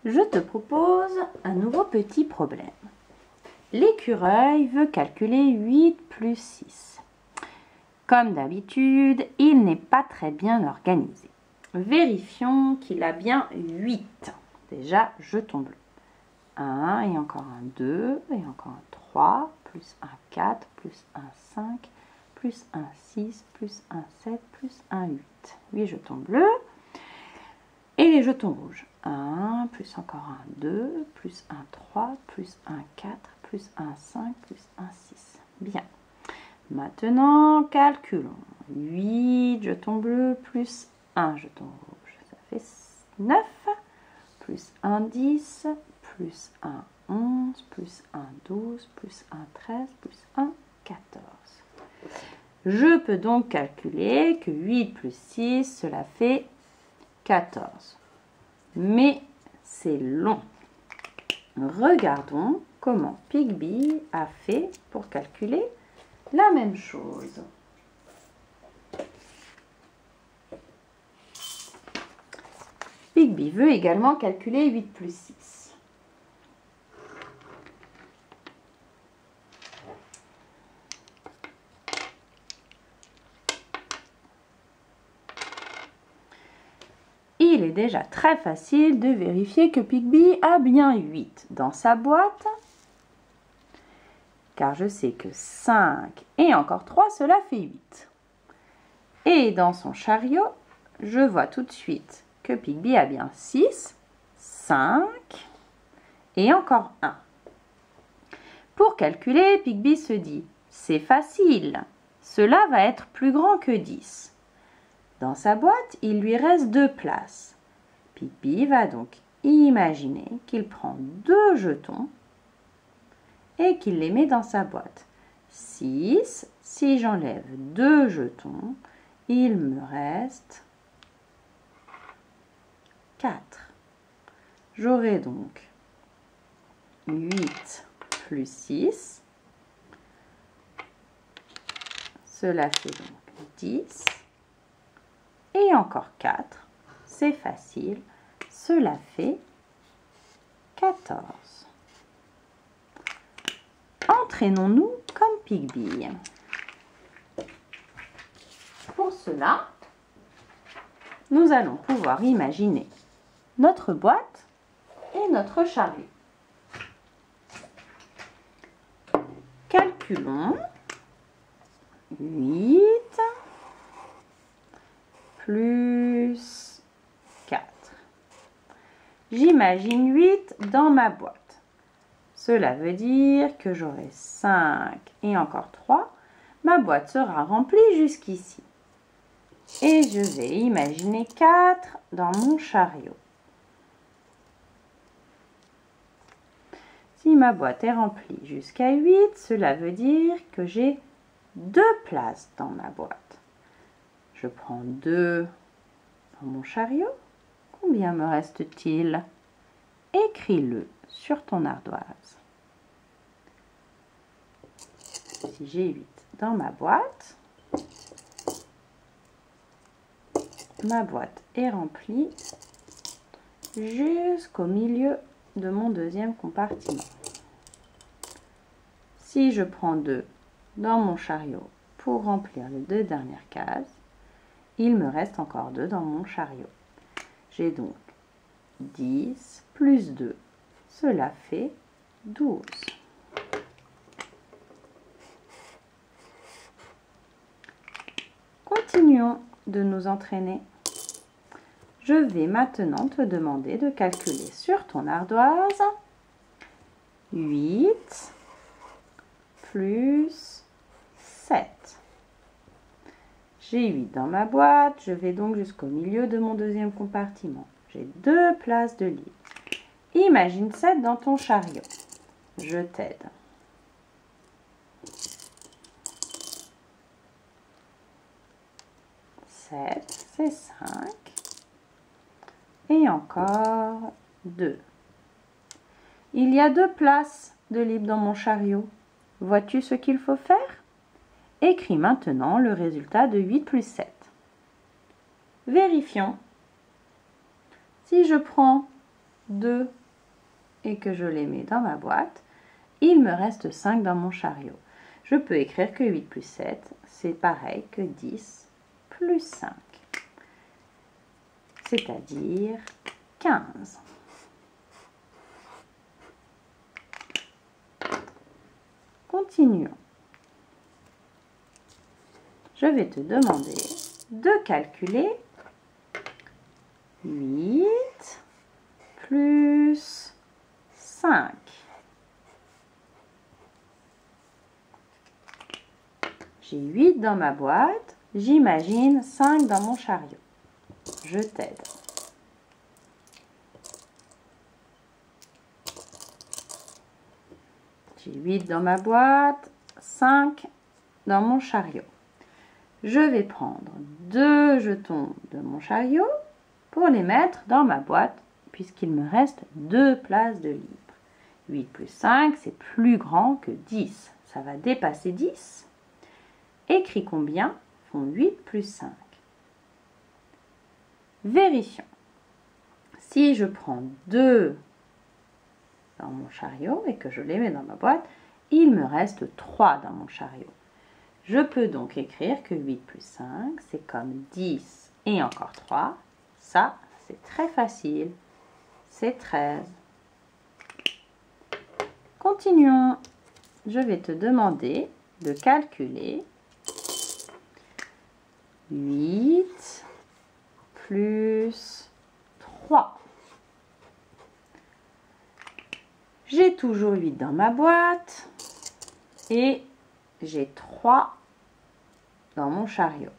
Je te propose un nouveau petit problème. L'écureuil veut calculer 8 plus 6. Comme d'habitude, il n'est pas très bien organisé. Vérifions qu'il a bien 8. Déjà, jetons bleu. 1 et encore un 2 et encore un 3, plus un 4, plus un 5, plus un 6, plus un 7, plus un 8. 8 jetons bleus. Et les jetons rouges. 1, plus encore un 2, plus un 3, plus un 4, plus un 5, plus un 6. Bien. Maintenant, calculons. 8 jetons bleus plus 1 jeton rouge. Ça fait 9, plus un 10, plus un 11, plus un 12, plus un 13, plus un 14. Je peux donc calculer que 8 plus 6, cela fait 14. Mais c'est long. Regardons comment Pigby a fait pour calculer la même chose. Pigby veut également calculer 8 plus 6. Il est déjà très facile de vérifier que Pigby a bien 8 dans sa boîte, car je sais que 5 et encore 3, cela fait 8. Et dans son chariot, je vois tout de suite que Pigby a bien 6, 5 et encore 1. Pour calculer, Pigby se dit, c'est facile, cela va être plus grand que 10. Dans sa boîte, il lui reste 2 places. Pigby va donc imaginer qu'il prend 2 jetons et qu'il les met dans sa boîte. 6, si j'enlève 2 jetons, il me reste 4. J'aurai donc 8 plus 6. Cela fait donc 10. Et encore 4, c'est facile, cela fait 14. Entraînons-nous comme Pigby. Pour cela, nous allons pouvoir imaginer notre boîte et notre chariot. Calculons 8 plus 4. J'imagine 8 dans ma boîte. Cela veut dire que j'aurai 5 et encore 3. Ma boîte sera remplie jusqu'ici. Et je vais imaginer 4 dans mon chariot. Si ma boîte est remplie jusqu'à 8, cela veut dire que j'ai 2 places dans ma boîte. Je prends 2 dans mon chariot. Combien me reste-t-il? Écris-le sur ton ardoise. Si j'ai 8 dans ma boîte est remplie jusqu'au milieu de mon deuxième compartiment. Si je prends 2 dans mon chariot pour remplir les 2 dernières cases, il me reste encore 2 dans mon chariot. J'ai donc 10 plus 2, cela fait 12. Continuons de nous entraîner. Je vais maintenant te demander de calculer sur ton ardoise 8 plus 7. J'ai 8 dans ma boîte, je vais donc jusqu'au milieu de mon deuxième compartiment. J'ai 2 places de libre. Imagine 7 dans ton chariot. Je t'aide. C'est 5. Et encore 2. Il y a 2 places de libre dans mon chariot. Vois-tu ce qu'il faut faire? Écris maintenant le résultat de 8 plus 7. Vérifions. Si je prends 2 et que je les mets dans ma boîte, il me reste 5 dans mon chariot. Je peux écrire que 8 plus 7, c'est pareil que 10 plus 5, c'est-à-dire 15. Continuons. Je vais te demander de calculer 8 plus 5. J'ai 8 dans ma boîte, j'imagine 5 dans mon chariot. Je t'aide. J'ai 8 dans ma boîte, 5 dans mon chariot. Je vais prendre 2 jetons de mon chariot pour les mettre dans ma boîte puisqu'il me reste 2 places de libre. 8 plus 5, c'est plus grand que 10. Ça va dépasser 10. Écris combien font 8 plus 5. Vérifions. Si je prends 2 dans mon chariot et que je les mets dans ma boîte, il me reste 3 dans mon chariot. Je peux donc écrire que 8 plus 5, c'est comme 10 et encore 3. Ça, c'est très facile. C'est 13. Continuons. Je vais te demander de calculer 8 plus 3. J'ai toujours 8 dans ma boîte et j'ai 3 dans mon chariot.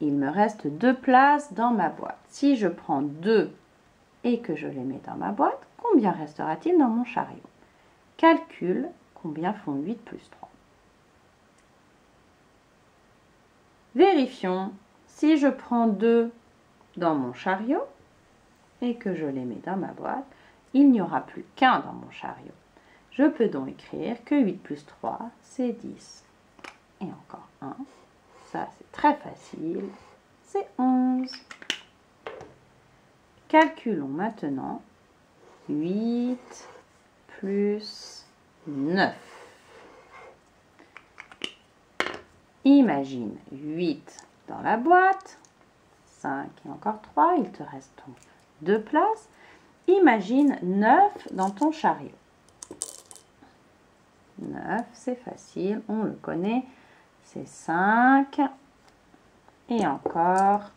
Il me reste 2 places dans ma boîte. Si je prends 2 et que je les mets dans ma boîte, combien restera-t-il dans mon chariot? Calcule combien font 8 plus 3. Vérifions. Si je prends 2 dans mon chariot et que je les mets dans ma boîte, il n'y aura plus qu'un dans mon chariot. Je peux donc écrire que 8 plus 3, c'est 10. Et encore 1. Ça, c'est très facile. C'est 11. Calculons maintenant 8 plus 9. Imagine 8 dans la boîte, 5 et encore 3, il te reste donc 2 places. Imagine 9 dans ton chariot. 9, c'est facile, on le connaît, c'est 5 et encore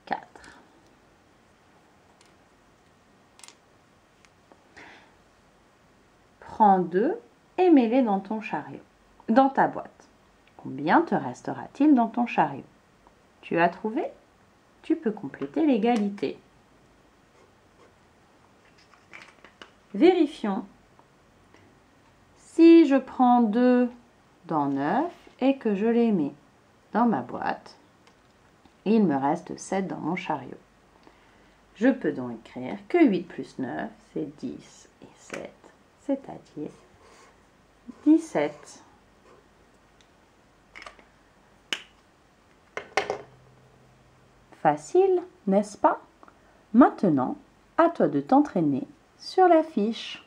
4. Prends 2 et mets-les dans ton chariot, dans ta boîte. Combien te restera-t-il dans ton chariot? Tu as trouvé? Tu peux compléter l'égalité. Vérifions. Si je prends 2 dans 9 et que je les mets dans ma boîte, il me reste 7 dans mon chariot. Je peux donc écrire que 8 plus 9, c'est 10 et 7, c'est-à-dire 17. Facile, n'est-ce pas? Maintenant, à toi de t'entraîner sur la fiche.